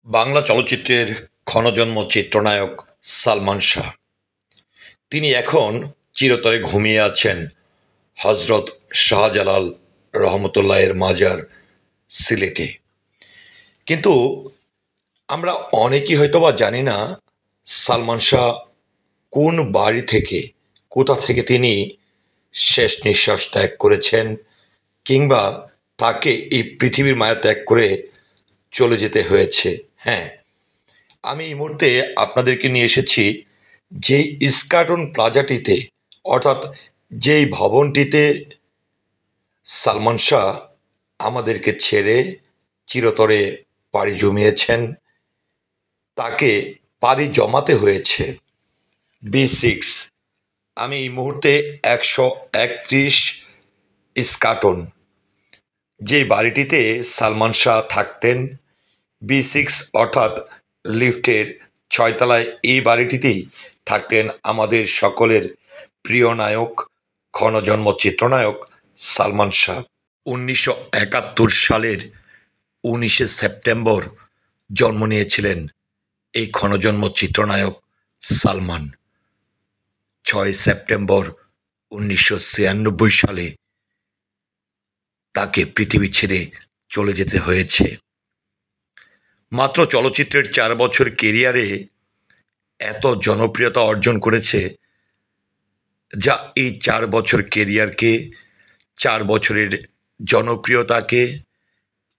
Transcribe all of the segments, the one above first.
বাংলা চলচ্চিত্রের ক্ষণজন্ম চিত্রনায়ক সালমান শাহ। তিনি এখন চিরতরে ঘুমিয়ে আছেন হজরত শাহজালাল রহমতুল্লাহের মাজার সিলেটে। কিন্তু আমরা অনেকেই হয়তোবা জানি না সালমান শাহ কোন বাড়ি থেকে, কোথা থেকে তিনি শেষ নিঃশ্বাস ত্যাগ করেছেন, কিংবা তাকে এই পৃথিবীর মায়া ত্যাগ করে চলে যেতে হয়েছে। হ্যাঁ, আমি এই মুহূর্তে আপনাদেরকে নিয়ে এসেছি যে ইস্কাটন প্লাজাটিতে, অর্থাৎ যেই ভবনটিতে সালমান শাহ আমাদেরকে ছেড়ে চিরতরে পাড়ি জমিয়েছেন, তাকে পাড়ি জমাতে হয়েছে B6। আমি এই মুহূর্তে 131 ইস্কাটন, যে বাড়িটিতে সালমান শাহ থাকতেন, B6 অর্থাৎ লিফটের 6 তলায় এই বাড়িটিতেই থাকতেন আমাদের সকলের প্রিয় নায়ক, ক্ষণজন্ম চিত্রনায়ক সালমান শাহ। 1971 সালের 19শে সেপ্টেম্বর জন্ম নিয়েছিলেন এই ক্ষণজন্ম চিত্রনায়ক সালমান। 6 সেপ্টেম্বর 1996 সালে তাকে পৃথিবী ছেড়ে চলে যেতে হয়েছে। মাত্র চলচ্চিত্রের 4 বছর কেরিয়ারে এত জনপ্রিয়তা অর্জন করেছে, যা এই 4 বছর কেরিয়ারকে, 4 বছরের জনপ্রিয়তাকে,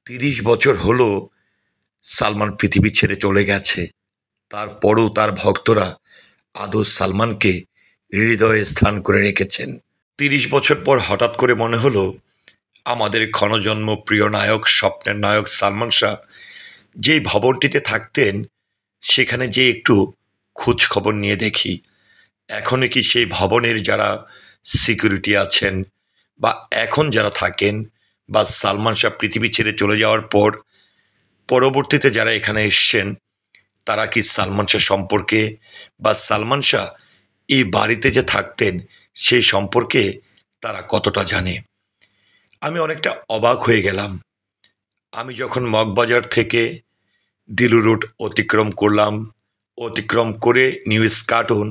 30 বছর হলো সালমান পৃথিবী ছেড়ে চলে গেছে, তারপরও তার ভক্তরা আদৌ সালমানকে হৃদয়ে স্থান করে রেখেছেন। 30 বছর পর হঠাৎ করে মনে হলো আমাদের ক্ষণজন্ম প্রিয় নায়ক, স্বপ্নের নায়ক সালমান শাহ যেই ভবনটিতে থাকতেন, সেখানে যে একটু খোঁজ খবর নিয়ে দেখি এখনও কি সেই ভবনের যারা সিকিউরিটি আছেন, বা এখন যারা থাকেন, বা সালমান শাহ পৃথিবী ছেড়ে চলে যাওয়ার পর পরবর্তীতে যারা এখানে এসছেন, তারা কি সালমান শাহ সম্পর্কে বা সালমান শাহ এই বাড়িতে যে থাকতেন সেই সম্পর্কে তারা কতটা জানে। আমি অনেকটা অবাক হয়ে গেলাম। আমি যখন মগবাজার থেকে দিলু রোড অতিক্রম করলাম, অতিক্রম করে নিউ ইস্কাটন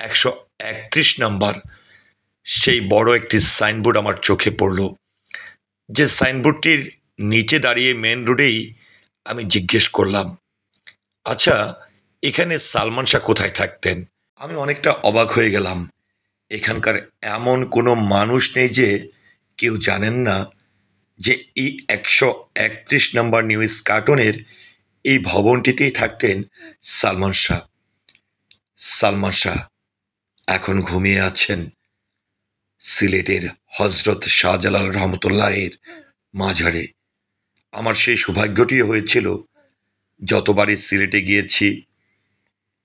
131 নাম্বার সেই বড় একটি সাইনবোর্ড আমার চোখে পড়ল। যে সাইনবোর্ডটির নিচে দাঁড়িয়ে মেন রোডেই আমি জিজ্ঞেস করলাম, আচ্ছা, এখানে সালমান শাহ কোথায় থাকতেন? আমি অনেকটা অবাক হয়ে গেলাম। এখানকার এমন কোনো মানুষ নেই যে কেউ জানেন না যে এই 131 নাম্বার নিউ ইস্কাটনের এই ভবনটিতেই থাকতেন সালমান শাহ। সালমান শাহ এখন ঘুমিয়ে আছেন সিলেটের হজরত শাহজালাল রহমতুল্লাহের মাজারে। আমার সেই সৌভাগ্যটিও হয়েছিল, যতবারই সিলেটে গিয়েছি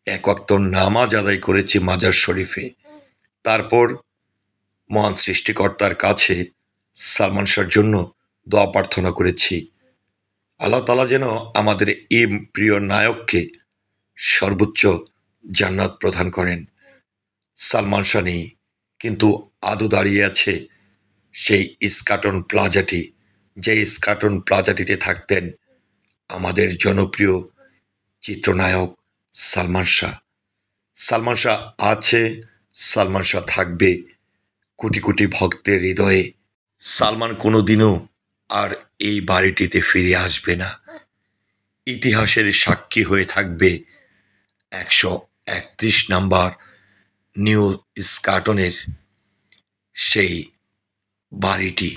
এক ওয়াক্ত নামাজ আদায় করেছি মাজার শরীফে, তারপর মহান সৃষ্টিকর্তার কাছে সালমান শাহর জন্য দোয়া প্রার্থনা করেছি, আল্লাহ তাআলা যেন আমাদের এই প্রিয় নায়ককে সর্বোচ্চ জান্নাত প্রদান করেন। সালমান শাহ নেই, কিন্তু আদৌ দাঁড়িয়ে আছে সেই ইস্কাটন প্লাজাটি, যে ইস্কাটন প্লাজাটিতে থাকতেন আমাদের জনপ্রিয় চিত্রনায়ক সালমান শাহ। সালমান শাহ আছে, সালমান শাহ থাকবে কোটি কোটি ভক্তের হৃদয়ে। সালমান কোনোদিনও আর এই বাড়িটিতে ফিরে আসবে না। ইতিহাসের সাক্ষী হয়ে থাকবে 131 নাম্বার নিউ ইস্কাটনের সেই বাড়িটি।